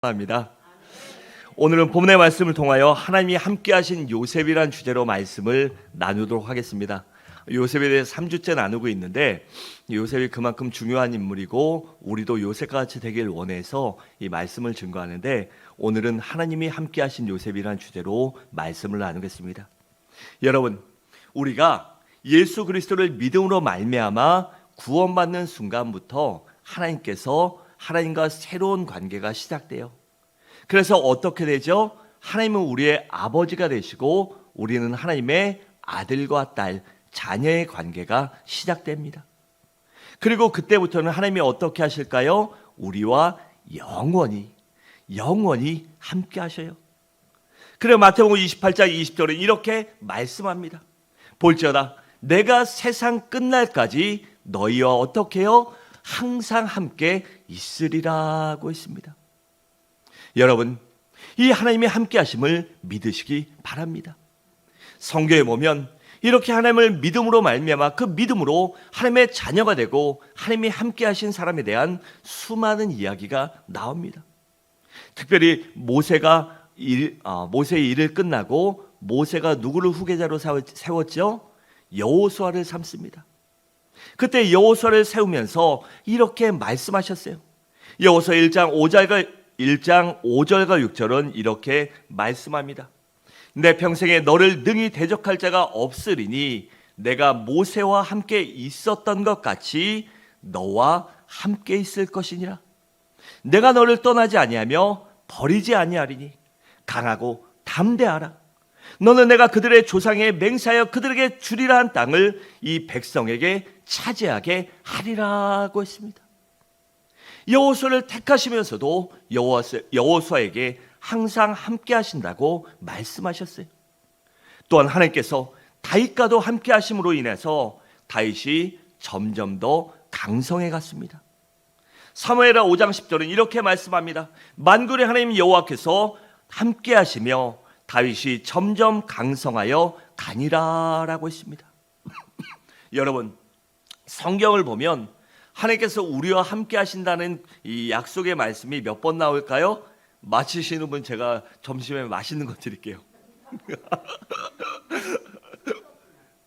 합니다. 오늘은 본문의 말씀을 통하여 하나님이 함께하신 요셉이란 주제로 말씀을 나누도록 하겠습니다. 요셉에 대해 3주째 나누고 있는데 요셉이 그만큼 중요한 인물이고 우리도 요셉같이 되길 원해서 이 말씀을 증거하는데 오늘은 하나님이 함께하신 요셉이란 주제로 말씀을 나누겠습니다. 여러분, 우리가 예수 그리스도를 믿음으로 말미암아 구원받는 순간부터 하나님과 새로운 관계가 시작돼요. 그래서 어떻게 되죠? 하나님은 우리의 아버지가 되시고 우리는 하나님의 아들과 딸, 자녀의 관계가 시작됩니다. 그리고 그때부터는 하나님이 어떻게 하실까요? 우리와 영원히 함께 하셔요. 그래서 마태복음 28장 20절은 이렇게 말씀합니다. 볼지어다 내가 세상 끝날까지 너희와 어떻게 해요? 항상 함께 있으리라고 했습니다. 여러분, 이 하나님의 함께 하심을 믿으시기 바랍니다. 성경에 보면 이렇게 하나님을 믿음으로 말미암아 그 믿음으로 하나님의 자녀가 되고 하나님이 함께 하신 사람에 대한 수많은 이야기가 나옵니다. 특별히 모세의 일을 끝나고 모세가 누구를 후계자로 세웠죠? 여호수아를 삼습니다. 그때 여호수아를 세우면서 이렇게 말씀하셨어요. 여호수아 1장 5절과 6절은 이렇게 말씀합니다. 내 평생에 너를 능히 대적할 자가 없으리니 내가 모세와 함께 있었던 것 같이 너와 함께 있을 것이니라. 내가 너를 떠나지 아니하며 버리지 아니하리니 강하고 담대하라. 너는 내가 그들의 조상에 맹세하여 그들에게 주리라 한 땅을 이 백성에게 차지하게 하리라고 했습니다. 여호수아를 택하시면서도 여호수아에게 항상 함께 하신다고 말씀하셨어요. 또한 하나님께서 다윗과도 함께 하심으로 인해서 다윗이 점점 더 강성해 갔습니다. 사무엘하 5장 10절은 이렇게 말씀합니다. 만군의 하나님 여호와께서 함께 하시며 다윗이 점점 강성하여 가니라라고 했습니다. 여러분, 성경을 보면 하나님께서 우리와 함께 하신다는 이 약속의 말씀이 몇 번 나올까요? 맞히시는 분 제가 점심에 맛있는 거 드릴게요.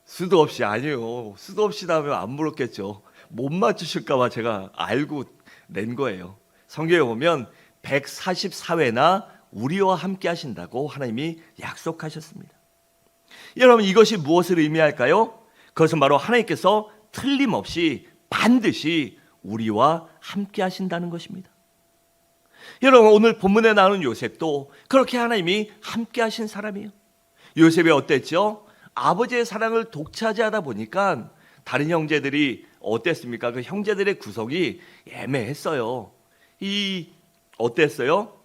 수도 없이 아니에요. 수도 없이 나오면 안 물었겠죠. 못 맞추실까 봐 제가 알고 낸 거예요. 성경에 보면 144회나 우리와 함께 하신다고 하나님이 약속하셨습니다. 여러분, 이것이 무엇을 의미할까요? 그것은 바로 하나님께서 틀림없이 반드시 우리와 함께 하신다는 것입니다. 여러분, 오늘 본문에 나오는 요셉도 그렇게 하나님이 함께 하신 사람이에요. 요셉이 어땠죠? 아버지의 사랑을 독차지하다 보니까 다른 형제들이 어땠습니까? 그 형제들의 구성이 애매했어요. 어땠어요?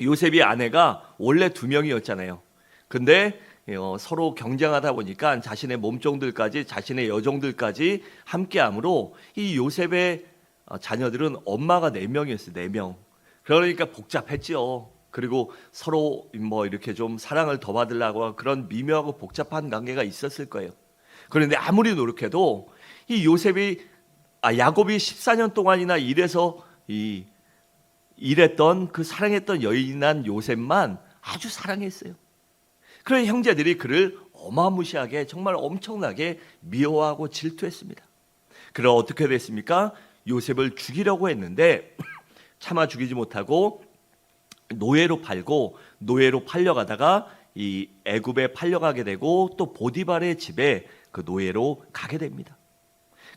요셉이 아내가 원래 2명이었잖아요. 근데 서로 경쟁하다 보니까 자신의 몸종들까지, 자신의 여종들까지 함께함으로 이 요셉의 자녀들은 엄마가 4명이었어요. 4명. 그러니까 복잡했지요. 그리고 서로 이렇게 좀 사랑을 더 받으려고 그런 미묘하고 복잡한 관계가 있었을 거예요. 그런데 아무리 노력해도 이 야곱이 14년 동안이나 일했던 그 사랑했던 여인한 요셉만 아주 사랑했어요. 그런 형제들이 그를 어마무시하게 정말 엄청나게 미워하고 질투했습니다. 그럼 어떻게 됐습니까? 요셉을 죽이려고 했는데 차마 죽이지 못하고 노예로 팔려가다가 이 애굽에 팔려가게 되고 또 보디발의 집에 그 노예로 가게 됩니다.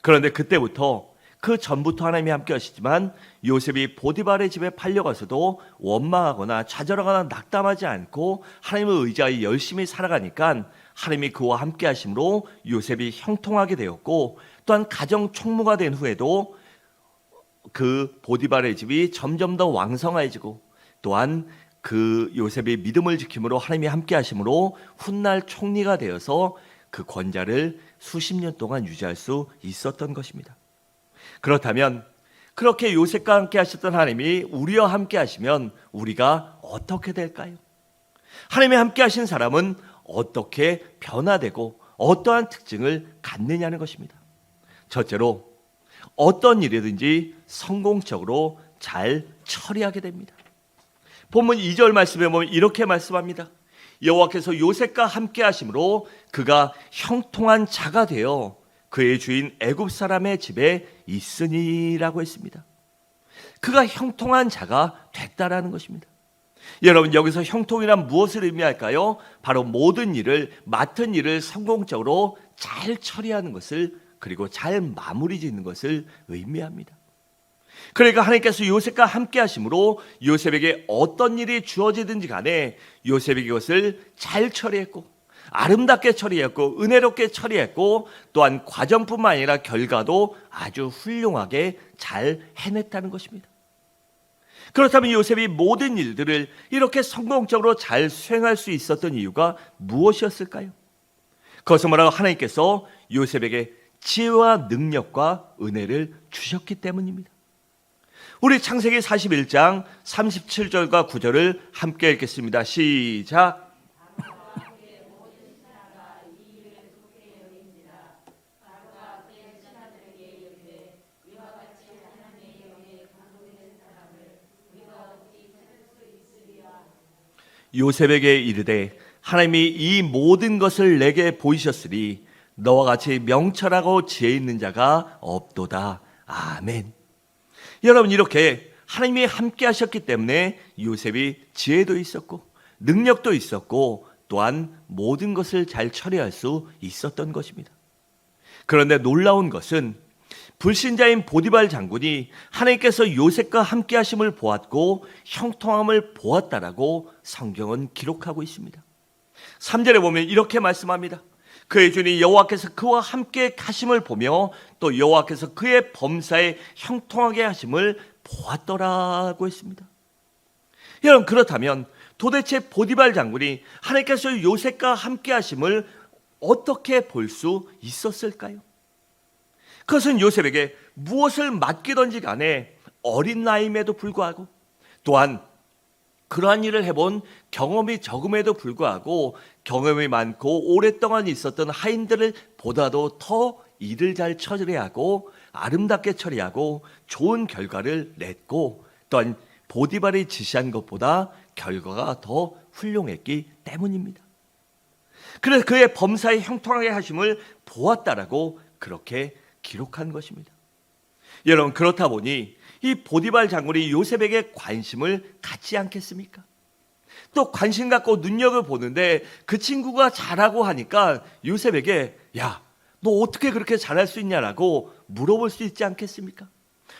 그런데 그때부터 그 전부터 하나님이 함께 하시지만 요셉이 보디발의 집에 팔려가서도 원망하거나 좌절하거나 낙담하지 않고 하나님을 의지하여 열심히 살아가니까 하나님이 그와 함께 하심으로 요셉이 형통하게 되었고, 또한 가정 총무가 된 후에도 그 보디발의 집이 점점 더 왕성해지고, 또한 그 요셉의 믿음을 지킴으로 하나님이 함께 하심으로 훗날 총리가 되어서 그 권좌를 수십 년 동안 유지할 수 있었던 것입니다. 그렇다면 그렇게 요셉과 함께 하셨던 하나님이 우리와 함께 하시면 우리가 어떻게 될까요? 하나님이 함께 하신 사람은 어떻게 변화되고 어떠한 특징을 갖느냐는 것입니다. 첫째로, 어떤 일이든지 성공적으로 잘 처리하게 됩니다. 본문 2절 말씀에 보면 이렇게 말씀합니다. 여호와께서 요셉과 함께 하심으로 그가 형통한 자가 되어 그의 주인 애굽 사람의 집에 있으니라고 했습니다. 그가 형통한 자가 됐다라는 것입니다. 여러분, 여기서 형통이란 무엇을 의미할까요? 바로 모든 일을, 맡은 일을 성공적으로 잘 처리하는 것을, 그리고 잘 마무리 짓는 것을 의미합니다. 그러니까 하나님께서 요셉과 함께 하심으로 요셉에게 어떤 일이 주어지든지 간에 요셉이 그것을 잘 처리했고, 아름답게 처리했고, 은혜롭게 처리했고, 또한 과정뿐만 아니라 결과도 아주 훌륭하게 잘 해냈다는 것입니다. 그렇다면 요셉이 모든 일들을 이렇게 성공적으로 잘 수행할 수 있었던 이유가 무엇이었을까요? 그것은 뭐라고? 하나님께서 요셉에게 지혜와 능력과 은혜를 주셨기 때문입니다. 우리 창세기 41장 37절과 9절을 함께 읽겠습니다. 시작. 요셉에게 이르되 하나님이 이 모든 것을 내게 보이셨으니 너와 같이 명철하고 지혜 있는 자가 없도다. 아멘. 여러분, 이렇게 하나님이 함께 하셨기 때문에 요셉이 지혜도 있었고 능력도 있었고 또한 모든 것을 잘 처리할 수 있었던 것입니다. 그런데 놀라운 것은 불신자인 보디발 장군이 하나님께서 요셉과 함께 하심을 보았고 형통함을 보았다라고 성경은 기록하고 있습니다. 3절에 보면 이렇게 말씀합니다. 그의 주인 여호와께서 그와 함께 하심을 보며 또 여호와께서 그의 범사에 형통하게 하심을 보았더라고 했습니다. 여러분, 그렇다면 도대체 보디발 장군이 하나님께서 요셉과 함께 하심을 어떻게 볼 수 있었을까요? 그것은 요셉에게 무엇을 맡기던지 간에 어린 나이임에도 불구하고 또한 그러한 일을 해본 경험이 적음에도 불구하고 경험이 많고 오랫동안 있었던 하인들을 보다도 더 일을 잘 처리하고 아름답게 처리하고 좋은 결과를 냈고 또한 보디발이 지시한 것보다 결과가 더 훌륭했기 때문입니다. 그래서 그의 범사에 형통하게 하심을 보았다라고 그렇게 기록한 것입니다. 여러분, 그렇다 보니 이 보디발 장군이 요셉에게 관심을 갖지 않겠습니까? 또 관심 갖고 눈여겨 보는데 그 친구가 잘하고 하니까 요셉에게 야, 너 어떻게 그렇게 잘할 수 있냐라고 물어볼 수 있지 않겠습니까?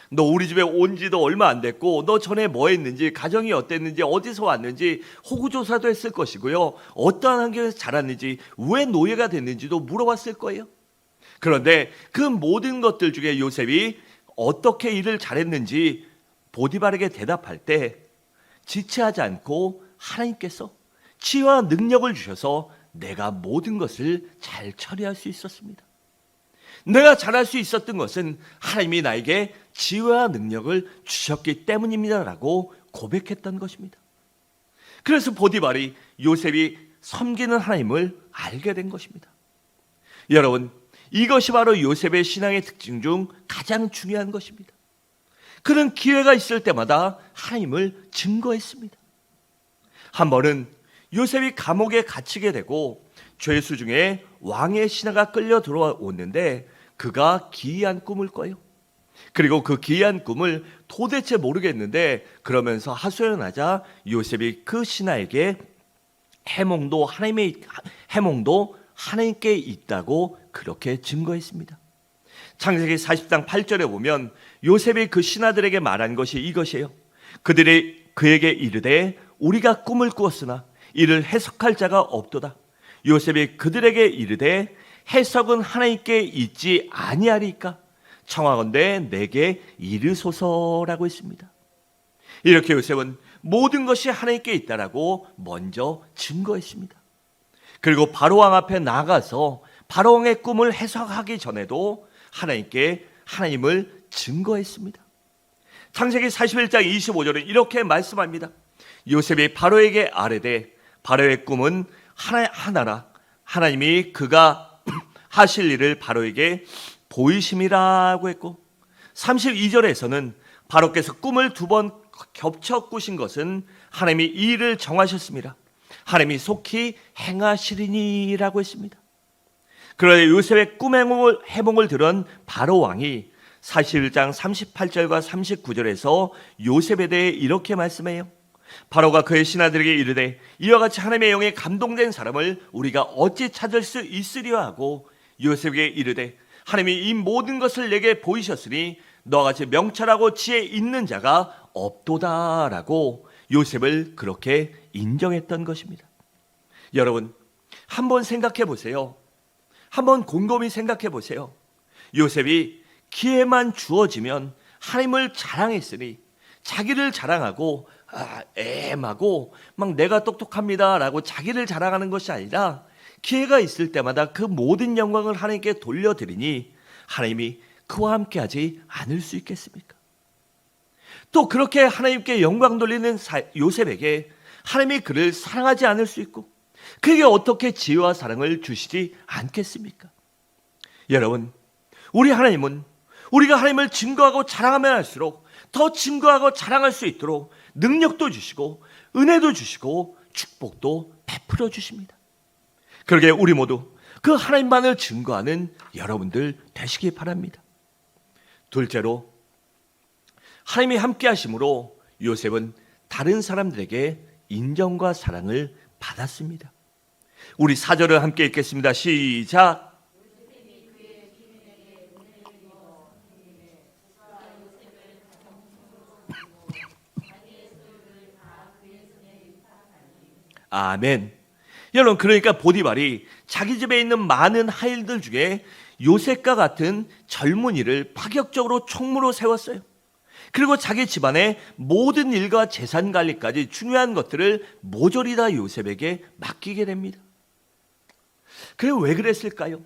너 우리 집에 온 지도 얼마 안 됐고 너 전에 뭐 했는지, 가정이 어땠는지, 어디서 왔는지 호구조사도 했을 것이고요. 어떠한 환경에서 자랐는지, 왜 노예가 됐는지도 물어봤을 거예요. 그런데 그 모든 것들 중에 요셉이 어떻게 일을 잘했는지 보디발에게 대답할 때 지체하지 않고 하나님께서 지혜와 능력을 주셔서 내가 모든 것을 잘 처리할 수 있었습니다. 내가 잘할 수 있었던 것은 하나님이 나에게 지혜와 능력을 주셨기 때문입니다라고 고백했던 것입니다. 그래서 보디발이 요셉이 섬기는 하나님을 알게 된 것입니다. 여러분, 이것이 바로 요셉의 신앙의 특징 중 가장 중요한 것입니다. 그는 기회가 있을 때마다 하나님을 증거했습니다. 한 번은 요셉이 감옥에 갇히게 되고 죄수 중에 왕의 신하가 끌려 들어오는데 그가 기이한 꿈을 꿔요. 그리고 그 기이한 꿈을 도대체 모르겠는데 그러면서 하소연하자 요셉이 그 신하에게 해몽도 하나님께 있다고 그렇게 증거했습니다. 창세기 40장 8절에 보면 요셉이 그 신하들에게 말한 것이 이것이에요. 그들이 그에게 이르되 우리가 꿈을 꾸었으나 이를 해석할 자가 없도다. 요셉이 그들에게 이르되 해석은 하나님께 있지 아니하리까? 청하건대 내게 이르소서라고 했습니다. 이렇게 요셉은 모든 것이 하나님께 있다라고 먼저 증거했습니다. 그리고 바로왕 앞에 나가서 바로왕의 꿈을 해석하기 전에도 하나님을 증거했습니다. 창세기 41장 25절은 이렇게 말씀합니다. 요셉이 바로에게 아뢰되 바로의 꿈은 하나라. 하나님이 그가 하실 일을 바로에게 보이심이라고 했고 32절에서는 바로께서 꿈을 두 번 겹쳐 꾸신 것은 하나님이 이 일을 정하셨습니다. 하나님이 속히 행하시리니라고 했습니다. 그러나 요셉의 꿈의 해몽을 들은 바로 왕이 41장 38절과 39절에서 요셉에 대해 이렇게 말씀해요. 바로가 그의 신하들에게 이르되 이와 같이 하나님의 영에 감동된 사람을 우리가 어찌 찾을 수 있으리요 하고 요셉에게 이르되 하나님이 이 모든 것을 내게 보이셨으니 너와 같이 명철하고 지혜 있는 자가 없도다라고 요셉을 그렇게 인정했던 것입니다. 여러분, 한번 생각해 보세요. 한번 곰곰이 생각해 보세요. 요셉이 기회만 주어지면 하나님을 자랑했으니 자기를 자랑하고 애엠하고 막 내가 똑똑합니다라고 자기를 자랑하는 것이 아니라 기회가 있을 때마다 그 모든 영광을 하나님께 돌려드리니 하나님이 그와 함께하지 않을 수 있겠습니까? 또 그렇게 하나님께 영광 돌리는 요셉에게 하나님이 그를 사랑하지 않을 수 있고 그에게 어떻게 지혜와 사랑을 주시지 않겠습니까? 여러분, 우리 하나님은 우리가 하나님을 증거하고 자랑하면 할수록 더 증거하고 자랑할 수 있도록 능력도 주시고 은혜도 주시고 축복도 베풀어 주십니다. 그러게 우리 모두 그 하나님만을 증거하는 여러분들 되시기 바랍니다. 둘째로, 하나님이 함께 하심으로 요셉은 다른 사람들에게 인정과 사랑을 받았습니다. 우리 4절을 함께 읽겠습니다. 시작. 아멘. 여러분, 그러니까 보디발이 자기 집에 있는 많은 하인들 중에 요셉과 같은 젊은이를 파격적으로 총무로 세웠어요. 그리고 자기 집안의 모든 일과 재산 관리까지 중요한 것들을 모조리 다 요셉에게 맡기게 됩니다. 그래, 왜 그랬을까요?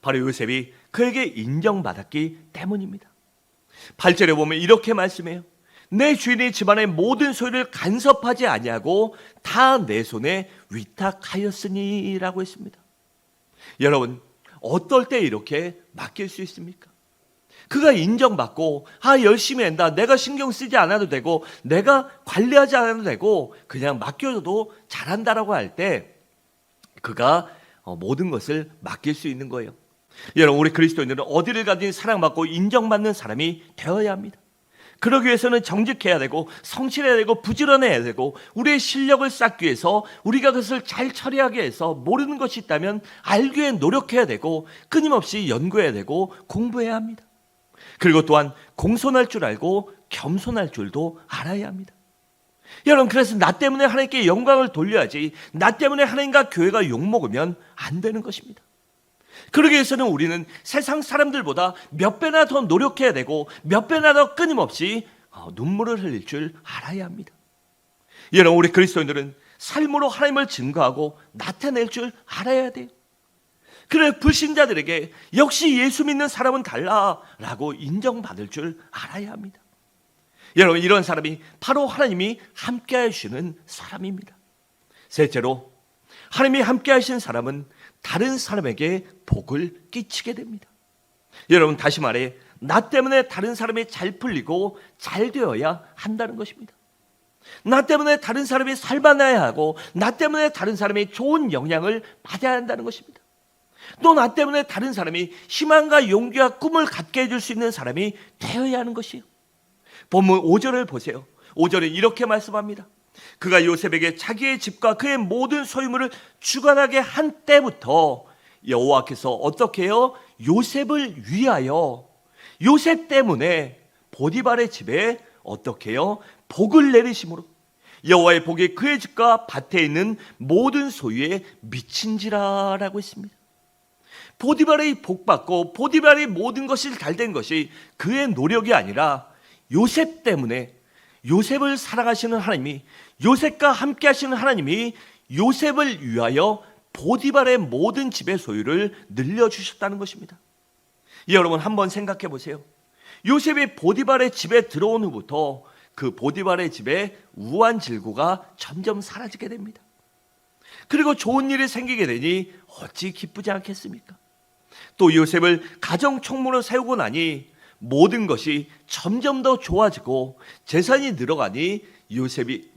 바로 요셉이 그에게 인정받았기 때문입니다. 8절에 보면 이렇게 말씀해요. 내 주인이 집안의 모든 소유를 간섭하지 아니하고 다 내 손에 위탁하였으니 라고 했습니다. 여러분, 어떨 때 이렇게 맡길 수 있습니까? 그가 인정받고 열심히 한다, 내가 신경 쓰지 않아도 되고 내가 관리하지 않아도 되고 그냥 맡겨줘도 잘한다라고 할 때 그가 모든 것을 맡길 수 있는 거예요. 여러분, 우리 그리스도인들은 어디를 가든 사랑받고 인정받는 사람이 되어야 합니다. 그러기 위해서는 정직해야 되고 성실해야 되고 부지런해야 되고 우리의 실력을 쌓기 위해서 우리가 그것을 잘 처리하기 위해서 모르는 것이 있다면 알기 위해 노력해야 되고 끊임없이 연구해야 되고 공부해야 합니다. 그리고 또한 공손할 줄 알고 겸손할 줄도 알아야 합니다. 여러분, 그래서 나 때문에 하나님께 영광을 돌려야지 나 때문에 하나님과 교회가 욕먹으면 안 되는 것입니다. 그러기 위해서는 우리는 세상 사람들보다 몇 배나 더 노력해야 되고 몇 배나 더 끊임없이 눈물을 흘릴 줄 알아야 합니다. 여러분, 우리 그리스도인들은 삶으로 하나님을 증거하고 나타낼 줄 알아야 돼요. 그래, 불신자들에게 역시 예수 믿는 사람은 달라라고 인정받을 줄 알아야 합니다. 여러분, 이런 사람이 바로 하나님이 함께 하시는 사람입니다. 셋째로, 하나님이 함께 하신 사람은 다른 사람에게 복을 끼치게 됩니다. 여러분, 다시 말해 나 때문에 다른 사람이 잘 풀리고 잘 되어야 한다는 것입니다. 나 때문에 다른 사람이 살만해야 하고 나 때문에 다른 사람이 좋은 영향을 받아야 한다는 것입니다. 또 나 때문에 다른 사람이 희망과 용기와 꿈을 갖게 해줄 수 있는 사람이 되어야 하는 것이에요. 본문 5절을 보세요. 5절에 이렇게 말씀합니다. 그가 요셉에게 자기의 집과 그의 모든 소유물을 주관하게 한 때부터 여호와께서 어떻게 해요? 요셉을 위하여 요셉 때문에 보디발의 집에 어떻게 해요? 복을 내리심으로 여호와의 복이 그의 집과 밭에 있는 모든 소유에 미친지라라고 했습니다. 보디발이 복받고 보디발이 모든 것이 잘된 것이 그의 노력이 아니라 요셉 때문에, 요셉을 사랑하시는 하나님이, 요셉과 함께 하시는 하나님이 요셉을 위하여 보디발의 모든 집의 소유를 늘려주셨다는 것입니다. 여러분, 한번 생각해 보세요. 요셉이 보디발의 집에 들어온 후부터 그 보디발의 집에 우환 질고가 점점 사라지게 됩니다. 그리고 좋은 일이 생기게 되니 어찌 기쁘지 않겠습니까? 또 요셉을 가정 총무로 세우고 나니 모든 것이 점점 더 좋아지고 재산이 늘어가니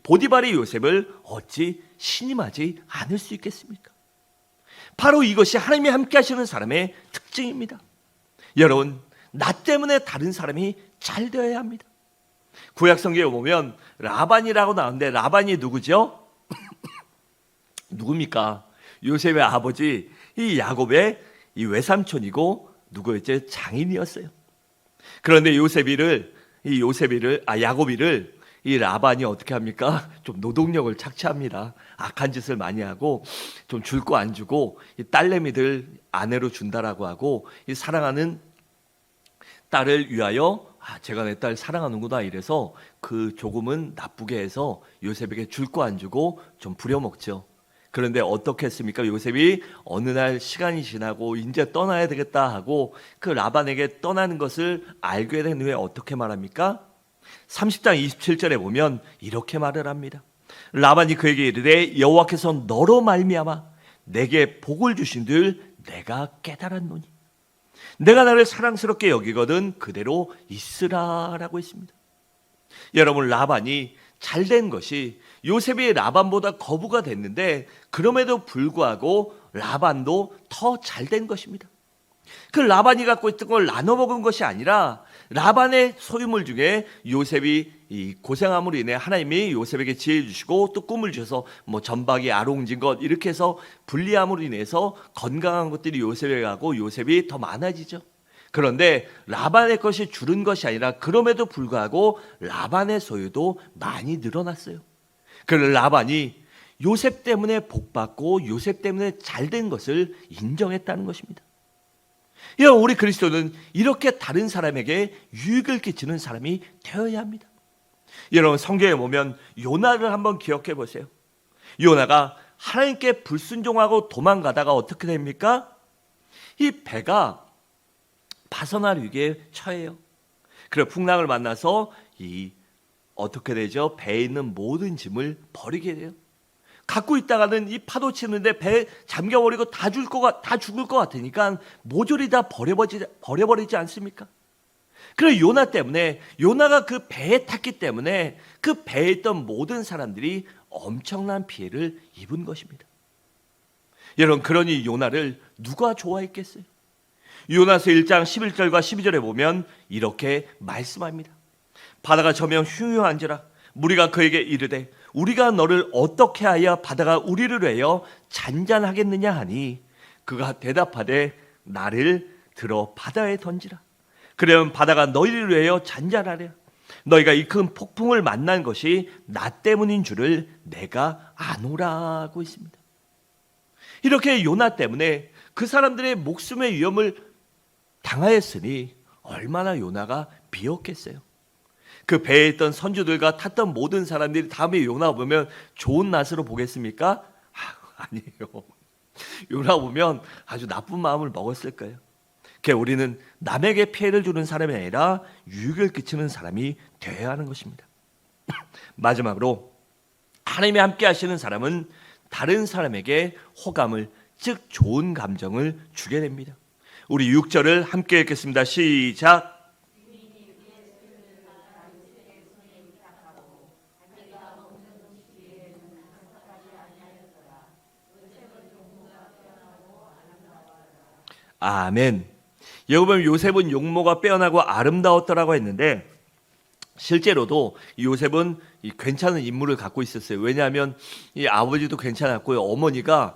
보디발이 요셉을 어찌 신임하지 않을 수 있겠습니까? 바로 이것이 하나님이 함께 하시는 사람의 특징입니다. 여러분, 나 때문에 다른 사람이 잘 되어야 합니다. 구약 성경에 보면 라반이라고 나오는데 라반이 누구죠? 누굽니까? 요셉의 아버지 이 야곱의 이 외삼촌이고 누구였죠? 장인이었어요. 그런데 야곱이를 이 라반이 어떻게 합니까? 좀 노동력을 착취합니다. 악한 짓을 많이 하고 좀 줄 거 안 주고 이 딸내미들 아내로 준다라고 하고 이 사랑하는 딸을 위하여 제가 내 딸 사랑하는구나 이래서 그 조금은 나쁘게 해서 요셉에게 줄 거 안 주고 좀 부려먹죠. 그런데 어떻게 했습니까? 요셉이 어느 날 시간이 지나고 이제 떠나야 되겠다 하고 그 라반에게 떠나는 것을 알게 된 후에 어떻게 말합니까? 30장 27절에 보면 이렇게 말을 합니다. 라반이 그에게 이르되 여호와께서 너로 말미암아 내게 복을 주신 줄 내가 깨달았노니 내가 나를 사랑스럽게 여기거든 그대로 있으라라고 했습니다. 여러분, 라반이 잘된 것이 요셉이 라반보다 거부가 됐는데 그럼에도 불구하고 라반도 더 잘된 것입니다. 그 라반이 갖고 있던 걸 나눠 먹은 것이 아니라 라반의 소유물 중에 요셉이 이 고생함으로 인해 하나님이 요셉에게 지혜 주시고 또 꿈을 주셔서 전박이 아롱진 것 이렇게 해서 분리함으로 인해서 건강한 것들이 요셉에게 가고 요셉이 더 많아지죠. 그런데 라반의 것이 줄은 것이 아니라 그럼에도 불구하고 라반의 소유도 많이 늘어났어요. 그래서 라반이 요셉 때문에 복받고 요셉 때문에 잘된 것을 인정했다는 것입니다. 우리 그리스도는 이렇게 다른 사람에게 유익을 끼치는 사람이 되어야 합니다. 여러분, 성경에 보면 요나를 한번 기억해 보세요. 요나가 하나님께 불순종하고 도망가다가 어떻게 됩니까? 이 배가 파선할 위기에 처해요. 그래 풍랑을 만나서 어떻게 되죠? 배에 있는 모든 짐을 버리게 돼요. 갖고 있다가는 이 파도 치는데 배 잠겨버리고 다 죽을 것 같으니까 모조리 다 버려버리지 않습니까? 그래 요나가 그 배에 탔기 때문에 그 배에 있던 모든 사람들이 엄청난 피해를 입은 것입니다. 여러분, 그러니 요나를 누가 좋아했겠어요? 요나서 1장 11절과 12절에 보면 이렇게 말씀합니다. 바다가 저명 흉흉한지라 무리가 그에게 이르되 우리가 너를 어떻게 하여 바다가 우리를 위하여 잔잔하겠느냐 하니 그가 대답하되 나를 들어 바다에 던지라. 그러면 바다가 너희를 위하여 잔잔하랴. 너희가 이 큰 폭풍을 만난 것이 나 때문인 줄을 내가 아노라고 있습니다. 이렇게 요나 때문에 그 사람들의 목숨의 위험을 당하였으니 얼마나 요나가 비었겠어요. 그 배에 있던 선주들과 탔던 모든 사람들이 다음에 요나 보면 좋은 낯으로 보겠습니까? 아니에요. 요나 보면 아주 나쁜 마음을 먹었을 거예요. 우리는 남에게 피해를 주는 사람이 아니라 유익을 끼치는 사람이 되어야 하는 것입니다. 마지막으로 하나님이 함께 하시는 사람은 다른 사람에게 호감을, 즉 좋은 감정을 주게 됩니다. 우리 6절을 함께 읽겠습니다. 시작. 아멘. 여기 보면 요셉은 용모가 빼어나고 아름다웠더라고 했는데 실제로도 요셉은 괜찮은 인물을 갖고 있었어요. 왜냐하면 이 아버지도 괜찮았고요. 어머니가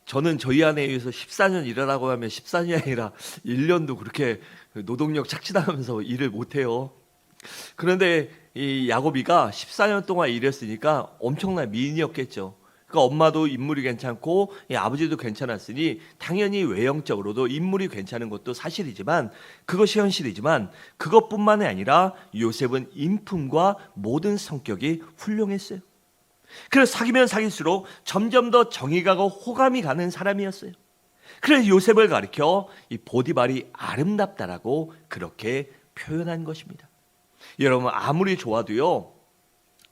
저는 저희 아내에 의해서 14년 일하라고 하면 14년이 아니라 1년도 그렇게 노동력 착취당하면서 일을 못해요. 그런데 이 야곱이가 14년 동안 일했으니까 엄청난 미인이었겠죠. 그러니까 엄마도 인물이 괜찮고 아버지도 괜찮았으니 당연히 외형적으로도 인물이 괜찮은 것도 사실이지만 그것이 현실이지만 그것뿐만이 아니라 요셉은 인품과 모든 성격이 훌륭했어요. 그래서 사귀면 사귈수록 점점 더 정이 가고 호감이 가는 사람이었어요. 그래서 요셉을 가리켜 이 보디발이 아름답다라고 그렇게 표현한 것입니다. 여러분, 아무리 좋아도요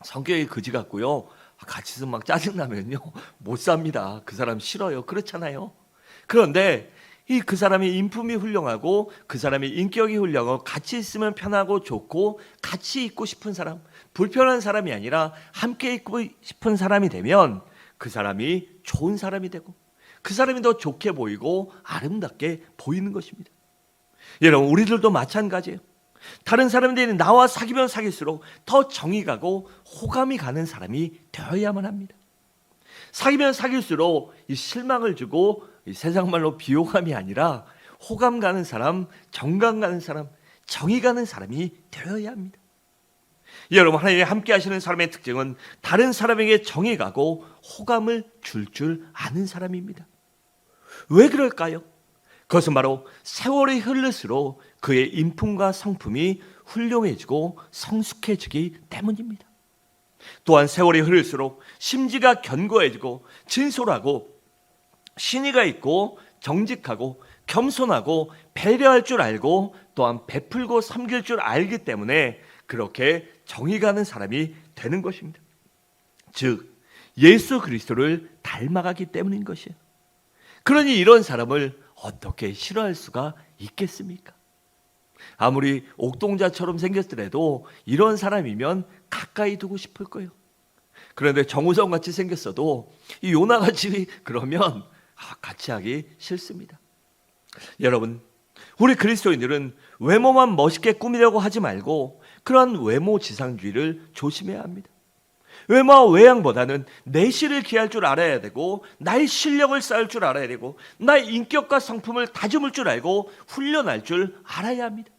성격이 그지 같고요 같이 있으면 막 짜증나면요 못 삽니다. 그 사람 싫어요. 그렇잖아요. 그런데 그 사람의 인품이 훌륭하고 그 사람의 인격이 훌륭하고 같이 있으면 편하고 좋고 같이 있고 싶은 사람, 불편한 사람이 아니라 함께 있고 싶은 사람이 되면 그 사람이 좋은 사람이 되고 그 사람이 더 좋게 보이고 아름답게 보이는 것입니다. 여러분, 우리들도 마찬가지예요. 다른 사람들이 나와 사귀면 사귈수록 더 정이 가고 호감이 가는 사람이 되어야만 합니다. 사귀면 사귈수록 이 실망을 주고 이 세상 말로 비호감이 아니라 호감 가는 사람, 정감 가는 사람, 정이 가는 사람이 되어야 합니다. 여러분, 하나님이 함께 하시는 사람의 특징은 다른 사람에게 정이 가고 호감을 줄 아는 사람입니다. 왜 그럴까요? 그것은 바로 세월이 흐를수록 그의 인품과 성품이 훌륭해지고 성숙해지기 때문입니다. 또한 세월이 흐를수록 심지가 견고해지고 진솔하고 신의가 있고 정직하고 겸손하고 배려할 줄 알고 또한 베풀고 섬길 줄 알기 때문에 그렇게 정이 가는 사람이 되는 것입니다. 즉 예수 그리스도를 닮아가기 때문인 것이에요. 그러니 이런 사람을 어떻게 싫어할 수가 있겠습니까? 아무리 옥동자처럼 생겼더라도 이런 사람이면 가까이 두고 싶을 거예요. 그런데 정우성 같이 생겼어도 이 요나같이 그러면 같이 하기 싫습니다. 여러분, 우리 그리스도인들은 외모만 멋있게 꾸미려고 하지 말고 그러한 외모 지상주의를 조심해야 합니다. 외모와 외양보다는 내실을 기할 줄 알아야 되고 나의 실력을 쌓을 줄 알아야 되고 나의 인격과 성품을 다듬을 줄 알고 훈련할 줄 알아야 합니다.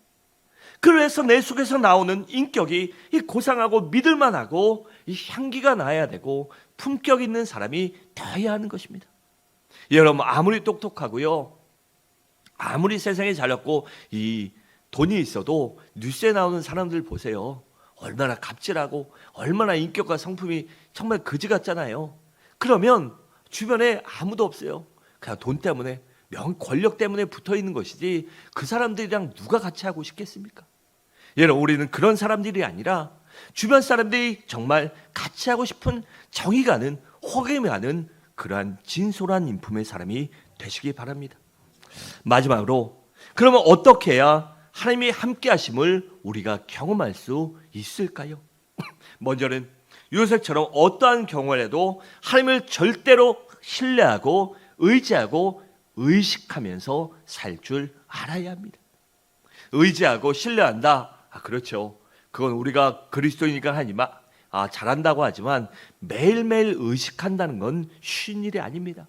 그래서 내 속에서 나오는 인격이 이 고상하고 믿을만하고 이 향기가 나야 되고 품격 있는 사람이 되어야 하는 것입니다. 여러분, 아무리 똑똑하고요, 아무리 세상에 잘났고 이 돈이 있어도 뉴스에 나오는 사람들 보세요. 얼마나 갑질하고 얼마나 인격과 성품이 정말 그지 같잖아요. 그러면 주변에 아무도 없어요. 그냥 돈 때문에, 권력 때문에 붙어 있는 것이지 그 사람들이랑 누가 같이 하고 싶겠습니까? 여러분, 우리는 그런 사람들이 아니라 주변 사람들이 정말 같이 하고 싶은 정이 가는, 호감이 가는 그러한 진솔한 인품의 사람이 되시기 바랍니다. 마지막으로, 그러면 어떻게 해야 하나님이 함께 하심을 우리가 경험할 수 있을까요? 먼저는 요셉처럼 어떠한 경우를 해도 하나님을 절대로 신뢰하고 의지하고 의식하면서 살 줄 알아야 합니다. 의지하고 신뢰한다. 그렇죠. 그건 우리가 그리스도이니까 하니까 잘한다고 하지만 매일매일 의식한다는 건 쉬운 일이 아닙니다.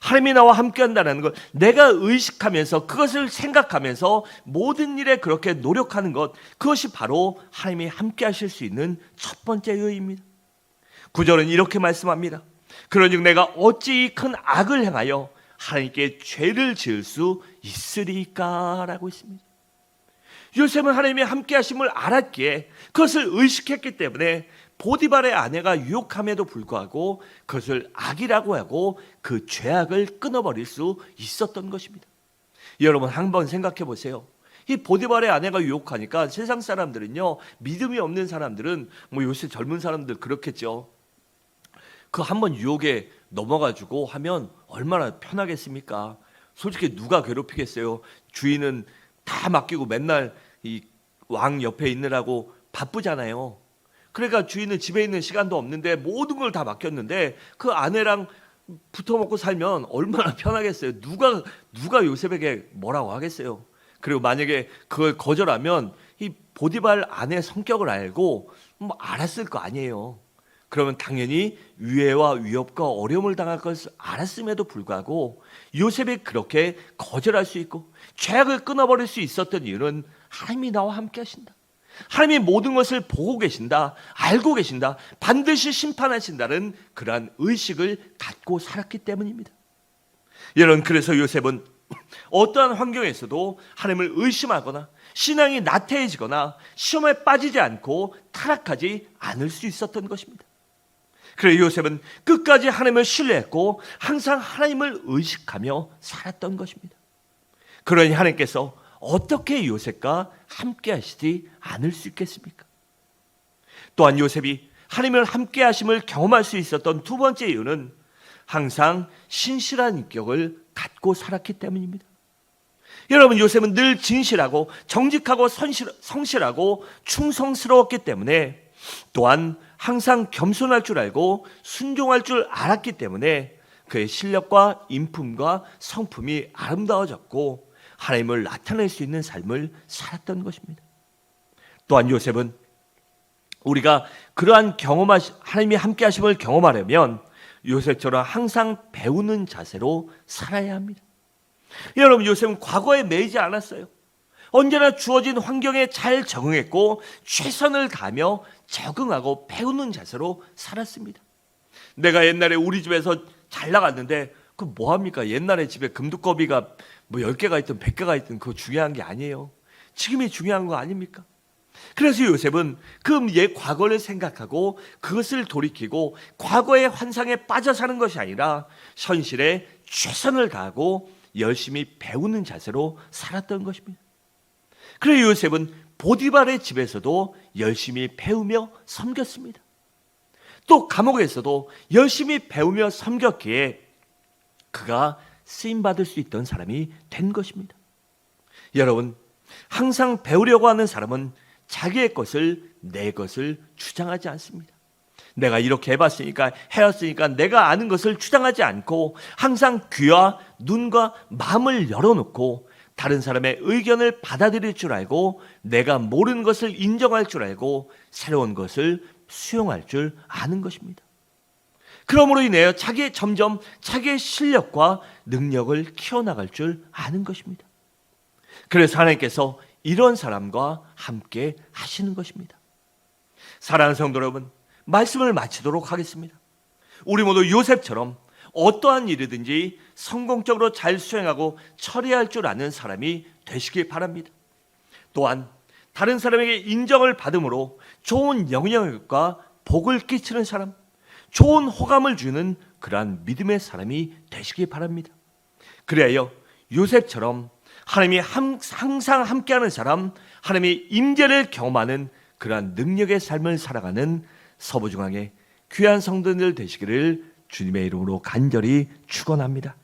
하나님이 나와 함께 한다는 것, 내가 의식하면서 그것을 생각하면서 모든 일에 그렇게 노력하는 것, 그것이 바로 하나님이 함께 하실 수 있는 첫 번째 요입니다. 9절은 이렇게 말씀합니다. 그러니 내가 어찌 이 큰 악을 행하여 하나님께 죄를 지을 수 있으리까? 라고 있습니다. 요셉은 하나님이 함께 하심을 알았기에 그것을 의식했기 때문에 보디발의 아내가 유혹함에도 불구하고 그것을 악이라고 하고 그 죄악을 끊어버릴 수 있었던 것입니다. 여러분, 한번 생각해 보세요. 이 보디발의 아내가 유혹하니까 세상 사람들은요, 믿음이 없는 사람들은 요새 젊은 사람들 그렇겠죠. 그 한번 유혹에 넘어가지고 하면 얼마나 편하겠습니까? 솔직히 누가 괴롭히겠어요? 주인은 다 맡기고 맨날 이 왕 옆에 있느라고 바쁘잖아요. 그러니까 주인은 집에 있는 시간도 없는데 모든 걸 다 맡겼는데 그 아내랑 붙어먹고 살면 얼마나 편하겠어요. 누가 요셉에게 뭐라고 하겠어요. 그리고 만약에 그걸 거절하면 이 보디발 아내 성격을 알고 알았을 거 아니에요. 그러면 당연히 위해와 위협과 어려움을 당할 것을 알았음에도 불구하고 요셉이 그렇게 거절할 수 있고 죄악을 끊어버릴 수 있었던 이유는 하나님이 나와 함께 하신다. 하나님이 모든 것을 보고 계신다, 알고 계신다, 반드시 심판하신다는 그러한 의식을 갖고 살았기 때문입니다. 여러분, 그래서 요셉은 어떠한 환경에서도 하나님을 의심하거나 신앙이 나태해지거나 시험에 빠지지 않고 타락하지 않을 수 있었던 것입니다. 그래서 요셉은 끝까지 하나님을 신뢰했고 항상 하나님을 의식하며 살았던 것입니다. 그러니 하나님께서 어떻게 요셉과 함께 하시지 않을 수 있겠습니까? 또한 요셉이 하나님을 함께 하심을 경험할 수 있었던 두 번째 이유는 항상 신실한 인격을 갖고 살았기 때문입니다. 여러분, 요셉은 늘 진실하고 정직하고 성실하고 충성스러웠기 때문에, 또한 항상 겸손할 줄 알고 순종할 줄 알았기 때문에 그의 실력과 인품과 성품이 아름다워졌고 하나님을 나타낼 수 있는 삶을 살았던 것입니다. 또한 요셉은 우리가 그러한 하나님이 함께 하심을 경험하려면 요셉처럼 항상 배우는 자세로 살아야 합니다. 여러분, 요셉은 과거에 매이지 않았어요. 언제나 주어진 환경에 잘 적응했고 최선을 다하며 적응하고 배우는 자세로 살았습니다. 내가 옛날에 우리 집에서 잘 나갔는데 그 뭐합니까? 옛날에 집에 금두꺼비가 뭐 10개가 있든 100개가 있든 그거 중요한 게 아니에요. 지금이 중요한 거 아닙니까? 그래서 요셉은 그 옛 과거를 생각하고 그것을 돌이키고 과거의 환상에 빠져 사는 것이 아니라 현실에 최선을 다하고 열심히 배우는 자세로 살았던 것입니다. 그래서 요셉은 보디발의 집에서도 열심히 배우며 섬겼습니다. 또 감옥에서도 열심히 배우며 섬겼기에 그가 쓰임받을 수 있던 사람이 된 것입니다. 여러분, 항상 배우려고 하는 사람은 자기의 것을, 내 것을 주장하지 않습니다. 내가 이렇게 해봤으니까, 해왔으니까 내가 아는 것을 주장하지 않고 항상 귀와 눈과 마음을 열어놓고 다른 사람의 의견을 받아들일 줄 알고 내가 모르는 것을 인정할 줄 알고 새로운 것을 수용할 줄 아는 것입니다. 그러므로 인하여 점점 자기의 실력과 능력을 키워나갈 줄 아는 것입니다. 그래서 하나님께서 이런 사람과 함께 하시는 것입니다. 사랑하는 성도 여러분, 말씀을 마치도록 하겠습니다. 우리 모두 요셉처럼 어떠한 일이든지 성공적으로 잘 수행하고 처리할 줄 아는 사람이 되시길 바랍니다. 또한 다른 사람에게 인정을 받음으로 좋은 영향력과 복을 끼치는 사람, 좋은 호감을 주는 그러한 믿음의 사람이 되시길 바랍니다. 그래야 요셉처럼 하나님이 항상 함께하는 사람, 하나님의 임재를 경험하는 그러한 능력의 삶을 살아가는 서부중앙의 귀한 성도들 되시기를 주님의 이름으로 간절히 축원합니다.